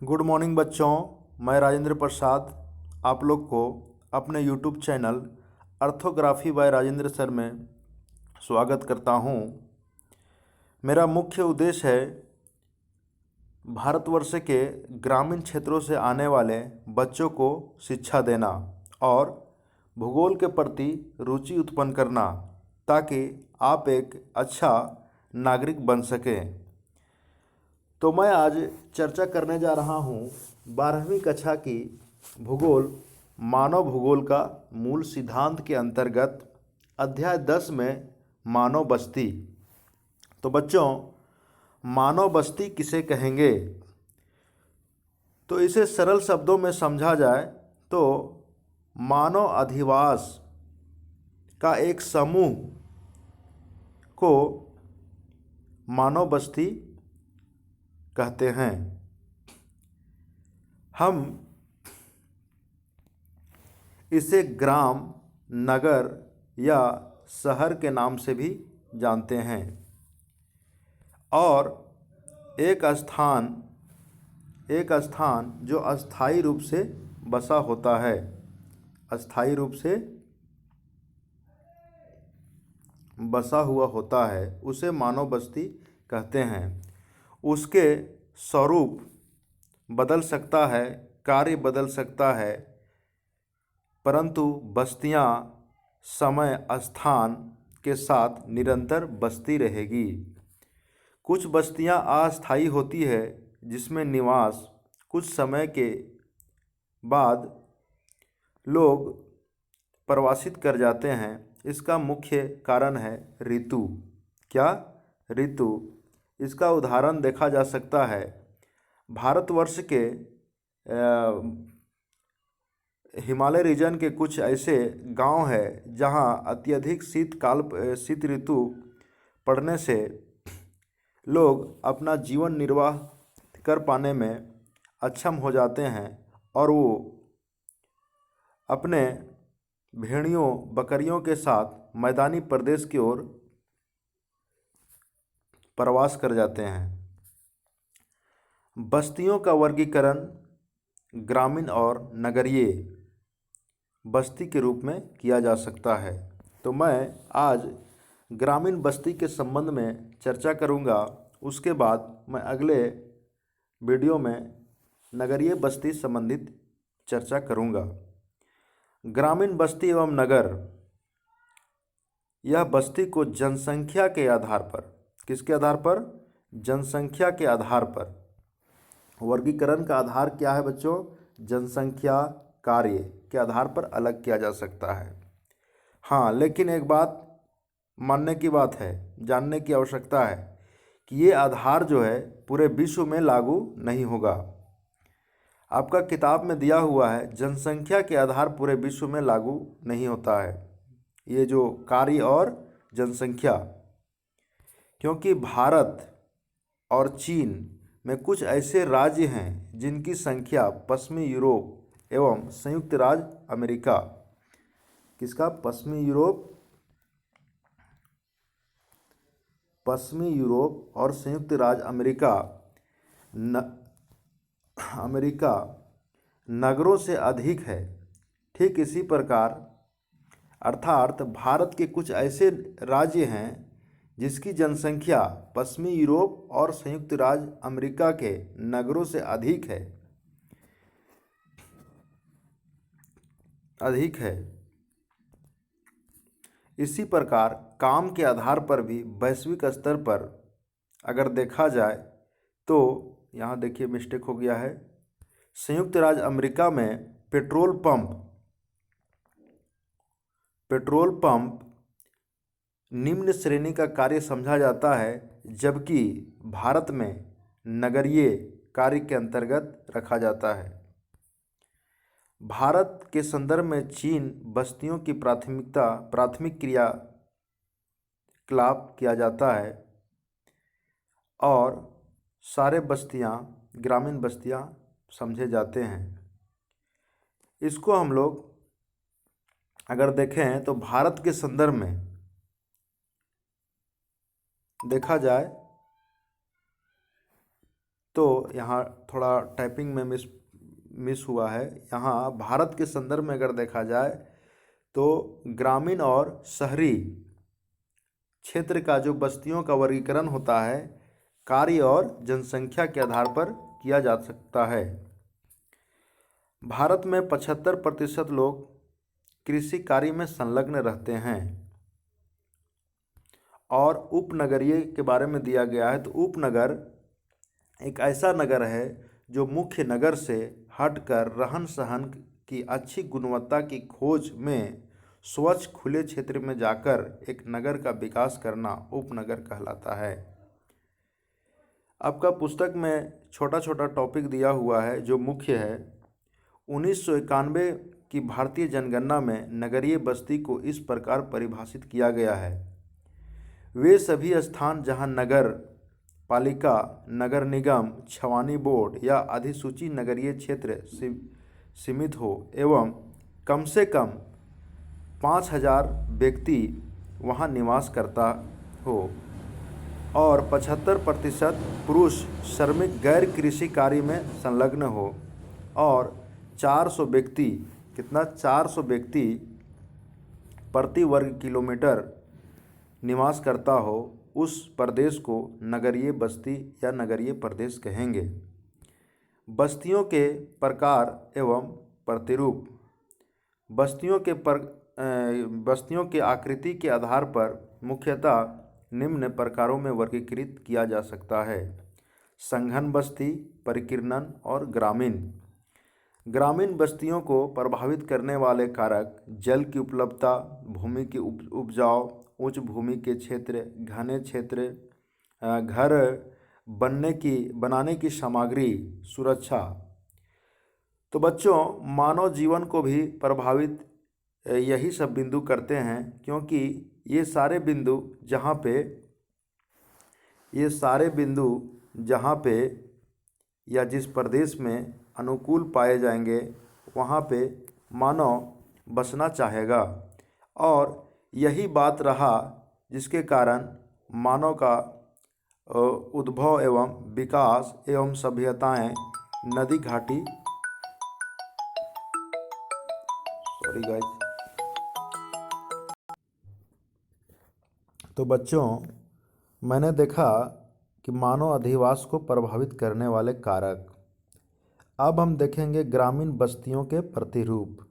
Good morning बच्चों। मैं राजेंद्र प्रसाद आप लोग को अपने YouTube channel orthography by Rajendra sir में स्वागत करता हूँ। मेरा मुख्य उद्देश्य है भारतवर्ष के ग्रामीण क्षेत्रों से आने वाले बच्चों को शिक्षा देना और भूगोल के प्रति रुचि उत्पन्न करना, ताकि आप एक अच्छा नागरिक बन सकें। तो मैं आज चर्चा करने जा रहा हूँ 12वीं कक्षा की भूगोल मानव भूगोल का मूल सिद्धांत के अंतर्गत अध्याय 10 में मानव बस्ती। तो बच्चों, मानव बस्ती किसे कहेंगे? तो इसे सरल शब्दों में समझा जाए तो मानव अधिवास का एक समूह को मानव बस्ती कहते हैं। हम इसे ग्राम, नगर या शहर के नाम से भी जानते हैं। और एक स्थान जो अस्थायी रूप से बसा होता है, अस्थायी रूप से बसा हुआ होता है, उसे मानव बस्ती कहते हैं। उसके स्वरूप बदल सकता है, कार्य बदल सकता है, परंतु बस्तियां समय स्थान के साथ निरंतर बसती रहेगी। कुछ बस्तियां अस्थायी होती है, जिसमें निवास कुछ समय के बाद लोग प्रवासित कर जाते हैं। इसका मुख्य कारण है ऋतु। क्या? ऋतु। इसका उदाहरण देखा जा सकता है भारतवर्ष के हिमालय रीजन के कुछ ऐसे गांव हैं जहां अत्यधिक शीत ऋतु पड़ने से लोग अपना जीवन निर्वाह कर पाने में अक्षम हो जाते हैं और वो अपने भेड़ियों बकरियों के साथ मैदानी प्रदेश की ओर प्रवास कर जाते हैं। बस्तियों का वर्गीकरण ग्रामीण और नगरीय बस्ती के रूप में किया जा सकता है। तो मैं आज ग्रामीण बस्ती के संबंध में चर्चा करूंगा। उसके बाद मैं अगले वीडियो में नगरीय बस्ती संबंधित चर्चा करूंगा। ग्रामीण बस्ती एवं नगर, यह बस्ती को जनसंख्या के आधार पर, किसके आधार पर? जनसंख्या के आधार पर। वर्गीकरण का आधार क्या है बच्चों? जनसंख्या कार्य के आधार पर अलग किया जा सकता है। हाँ, लेकिन एक बात मानने की बात है, जानने की आवश्यकता है कि ये आधार जो है पूरे विश्व में लागू नहीं होगा। आपका किताब में दिया हुआ है जनसंख्या के आधार पूरे विश्व में लागू नहीं होता है, ये जो कार्य और जनसंख्या, क्योंकि भारत और चीन में कुछ ऐसे राज्य हैं जिनकी संख्या पश्चिमी यूरोप एवं संयुक्त राज्य अमेरिका, किसका? पश्चिमी यूरोप और संयुक्त राज्य अमेरिका नगरों से अधिक है। ठीक इसी प्रकार अर्थात भारत के कुछ ऐसे राज्य हैं जिसकी जनसंख्या पश्चिमी यूरोप और संयुक्त राज्य अमेरिका के नगरों से अधिक है। इसी प्रकार काम के आधार पर भी वैश्विक स्तर पर अगर देखा जाए तो यहाँ देखिए मिस्टेक हो गया है। संयुक्त राज्य अमेरिका में पेट्रोल पंप निम्न श्रेणी का कार्य समझा जाता है, जबकि भारत में नगरीय कार्य के अंतर्गत रखा जाता है। भारत के संदर्भ में चीन बस्तियों की प्राथमिक क्रियाकलाप किया जाता है और सारे बस्तियां ग्रामीण बस्तियां समझे जाते हैं। इसको हम लोग अगर देखें तो भारत के संदर्भ में देखा जाए तो यहाँ थोड़ा टाइपिंग में मिस हुआ है। यहाँ भारत के संदर्भ में अगर देखा जाए तो ग्रामीण और शहरी क्षेत्र का जो बस्तियों का वर्गीकरण होता है कार्य और जनसंख्या के आधार पर किया जा सकता है। भारत में 75% लोग कृषि कार्य में संलग्न रहते हैं। और उपनगरीय के बारे में दिया गया है तो उपनगर एक ऐसा नगर है जो मुख्य नगर से हटकर रहन सहन की अच्छी गुणवत्ता की खोज में स्वच्छ खुले क्षेत्र में जाकर एक नगर का विकास करना उपनगर कहलाता है। आपका पुस्तक में छोटा छोटा टॉपिक दिया हुआ है जो मुख्य है। 1991 की भारतीय जनगणना में नगरीय बस्ती को इस प्रकार परिभाषित किया गया है। वे सभी स्थान जहां नगर पालिका, नगर निगम, छावनी बोर्ड या अधिसूचित नगरीय क्षेत्र सीमित हो एवं कम से कम 5000 व्यक्ति वहां निवास करता हो और 75% पुरुष श्रमिक गैर कृषि कार्य में संलग्न हो और 400 व्यक्ति 400 व्यक्ति प्रति वर्ग किलोमीटर निवास करता हो, उस प्रदेश को नगरीय बस्ती या नगरीय प्रदेश कहेंगे। बस्तियों के प्रकार एवं प्रतिरूप। बस्तियों के आकृति के आधार पर मुख्यतः निम्न प्रकारों में वर्गीकृत किया जा सकता है: संघन बस्ती, परिकीर्णन और ग्रामीण। ग्रामीण बस्तियों को प्रभावित करने वाले कारक जल की उपलब्धता, भूमि की उपजाऊ, उच्च भूमि के क्षेत्र, घने क्षेत्र, घर बनाने की सामग्री, सुरक्षा। तो बच्चों, मानव जीवन को भी प्रभावित यही सब बिंदु करते हैं, क्योंकि ये सारे बिंदु जहाँ पे या जिस प्रदेश में अनुकूल पाए जाएंगे वहाँ पे मानव बसना चाहेगा और यही बात रहा जिसके कारण मानव का उद्भव एवं विकास एवं सभ्यताएं नदी घाटी तो बच्चों, मैंने देखा कि मानव अधिवास को प्रभावित करने वाले कारक। अब हम देखेंगे ग्रामीण बस्तियों के प्रतिरूप।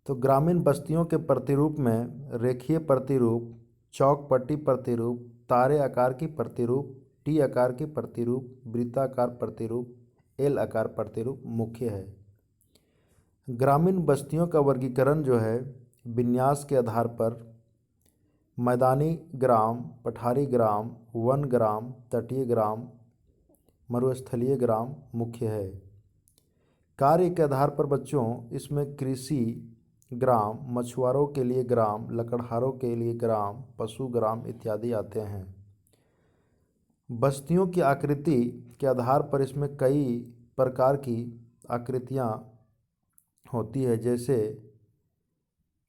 तो ग्रामीण बस्तियों के प्रतिरूप में रेखीय प्रतिरूप, चौक-पट्टी प्रतिरूप, तारे आकार की प्रतिरूप, टी आकार की प्रतिरूप, वृत्ताकार प्रतिरूप, एल आकार प्रतिरूप मुख्य है। ग्रामीण बस्तियों का वर्गीकरण जो है विन्यास के आधार पर मैदानी ग्राम, पठारी ग्राम, वन ग्राम, तटीय ग्राम, मरुस्थलीय ग्राम मुख्य है। कार्य के आधार पर बच्चों इसमें कृषि ग्राम, मछुआरों के लिए ग्राम, लकड़हारों के लिए ग्राम, पशु ग्राम इत्यादि आते हैं। बस्तियों की आकृति के आधार पर इसमें कई प्रकार की आकृतियाँ होती है। जैसे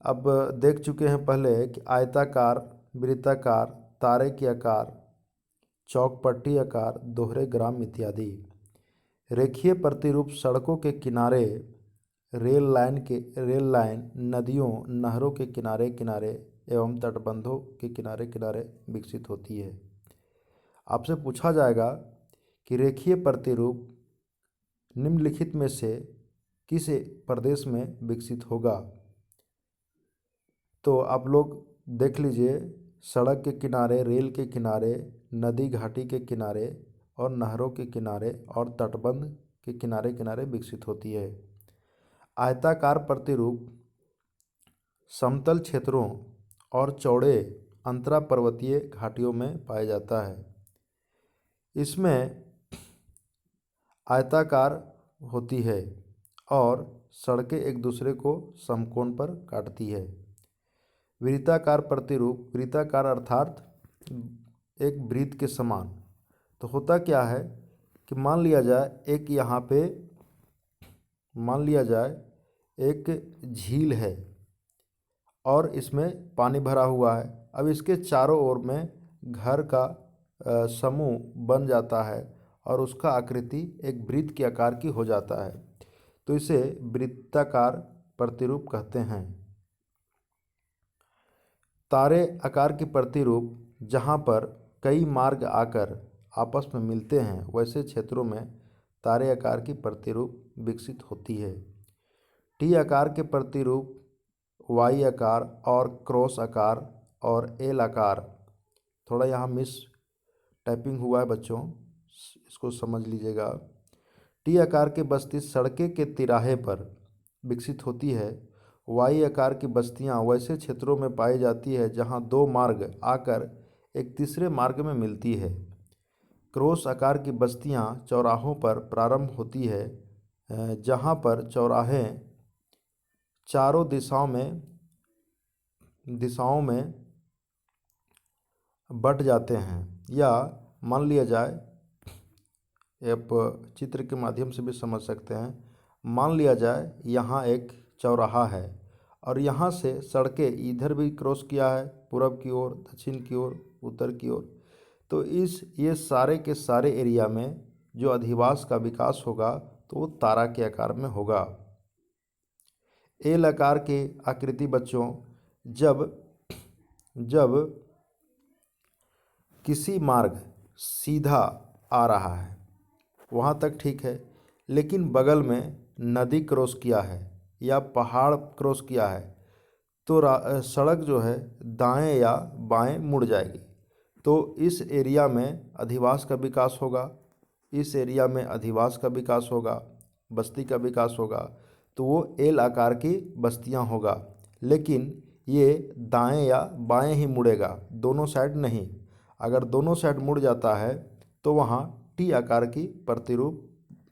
अब देख चुके हैं पहले कि आयताकार, वृत्ताकार, तारे के आकार, चौक-पट्टी आकार, दोहरे ग्राम इत्यादि। रेखीय प्रतिरूप सड़कों के किनारे, रेल लाइन, नदियों, नहरों के किनारे किनारे एवं तटबंधों के किनारे किनारे विकसित होती है। आपसे पूछा जाएगा कि रेखीय प्रतिरूप निम्नलिखित में से किस प्रदेश में विकसित होगा। तो आप लोग देख लीजिए, सड़क के किनारे, रेल के किनारे, नदी घाटी के किनारे और नहरों के किनारे और तटबंध के किनारे किनारे विकसित होती है। आयताकार प्रतिरूप समतल क्षेत्रों और चौड़े अंतरा पर्वतीय घाटियों में पाया जाता है। इसमें आयताकार होती है और सड़कें एक दूसरे को समकोण पर काटती है। वृत्ताकार प्रतिरूप, वृत्ताकार अर्थात एक वृत्त के समान। तो होता क्या है कि मान लिया जाए एक झील है और इसमें पानी भरा हुआ है। अब इसके चारों ओर में घर का समूह बन जाता है और उसका आकृति एक वृत्त के आकार की हो जाता है, तो इसे वृत्ताकार प्रतिरूप कहते हैं। तारे आकार की प्रतिरूप जहाँ पर कई मार्ग आकर आपस में मिलते हैं, वैसे क्षेत्रों में तारे आकार की प्रतिरूप विकसित होती है। टी आकार के प्रतिरूप वाई आकार और क्रॉस आकार और एल आकार, थोड़ा यहाँ मिस टाइपिंग हुआ है बच्चों, इसको समझ लीजिएगा। टी आकार की बस्ती सड़कें के तिराहे पर विकसित होती है। वाई आकार की बस्तियां वैसे क्षेत्रों में पाई जाती है जहां दो मार्ग आकर एक तीसरे मार्ग में मिलती है। क्रॉस आकार की बस्तियां चौराहों पर प्रारंभ होती है, जहां पर चौराहे चारों दिशाओं में बट जाते हैं। या मान लिया जाए, आप चित्र के माध्यम से भी समझ सकते हैं, मान लिया जाए यहाँ एक चौराहा है और यहाँ से सड़कें इधर भी क्रॉस किया है, पूरब की ओर, दक्षिण की ओर, उत्तर की ओर। तो ये सारे के सारे एरिया में जो अधिवास का विकास होगा तो वो तारा के आकार में होगा। एल आकार की आकृति बच्चों, जब किसी मार्ग सीधा आ रहा है वहाँ तक ठीक है, लेकिन बगल में नदी क्रॉस किया है या पहाड़ क्रॉस किया है तो सड़क जो है दाएं या बाएं मुड़ जाएगी। तो इस एरिया में अधिवास का विकास होगा, इस एरिया में अधिवास का विकास होगा, बस्ती का विकास होगा, तो वो एल आकार की बस्तियां होगा। लेकिन ये दाएं या बाएं ही मुड़ेगा, दोनों साइड नहीं। अगर दोनों साइड मुड़ जाता है तो वहाँ टी आकार की प्रतिरूप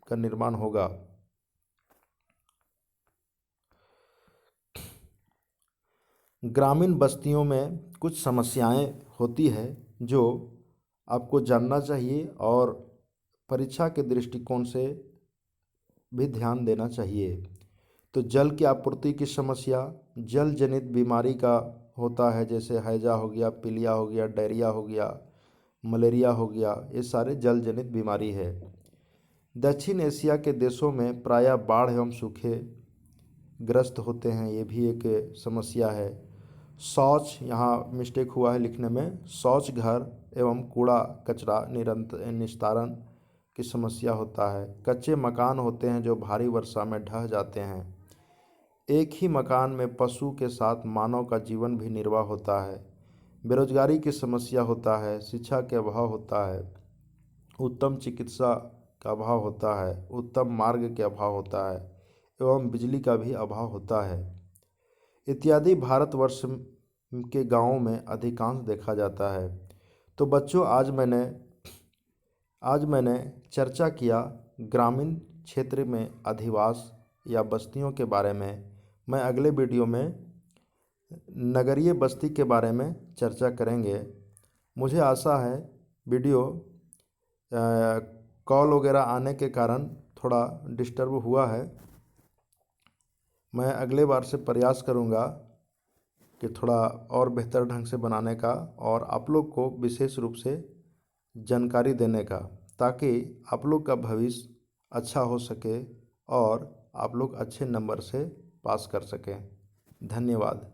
का निर्माण होगा। ग्रामीण बस्तियों में कुछ समस्याएं होती है जो आपको जानना चाहिए और परीक्षा के दृष्टिकोण से भी ध्यान देना चाहिए। तो जल की आपूर्ति की समस्या जल जनित बीमारी का होता है, जैसे हैजा हो गया, पीलिया हो गया, डायरिया हो गया, मलेरिया हो गया, ये सारे जल जनित बीमारी है। दक्षिण एशिया के देशों में प्रायः बाढ़ एवं सूखे ग्रस्त होते हैं, ये भी एक समस्या है। शौच, यहाँ मिस्टेक हुआ है लिखने में, शौच घर एवं कूड़ा कचरा निरंतर निस्तारण की समस्या होता है। कच्चे मकान होते हैं जो भारी वर्षा में ढह जाते हैं। एक ही मकान में पशु के साथ मानव का जीवन भी निर्वाह होता है। बेरोजगारी की समस्या होता है, शिक्षा के अभाव होता है, उत्तम चिकित्सा का अभाव होता है, उत्तम मार्ग के अभाव होता है एवं बिजली का भी अभाव होता है इत्यादि भारतवर्ष के गांवों में अधिकांश देखा जाता है। तो बच्चों, आज मैंने चर्चा किया ग्रामीण क्षेत्र में अधिवास या बस्तियों के बारे में। मैं अगले वीडियो में नगरीय बस्ती के बारे में चर्चा करेंगे। मुझे आशा है वीडियो कॉल वगैरह आने के कारण थोड़ा डिस्टर्ब हुआ है। मैं अगले बार से प्रयास करूंगा कि थोड़ा और बेहतर ढंग से बनाने का और आप लोग को विशेष रूप से जानकारी देने का, ताकि आप लोग का भविष्य अच्छा हो सके और आप लोग अच्छे नंबर से पास कर सकें। धन्यवाद।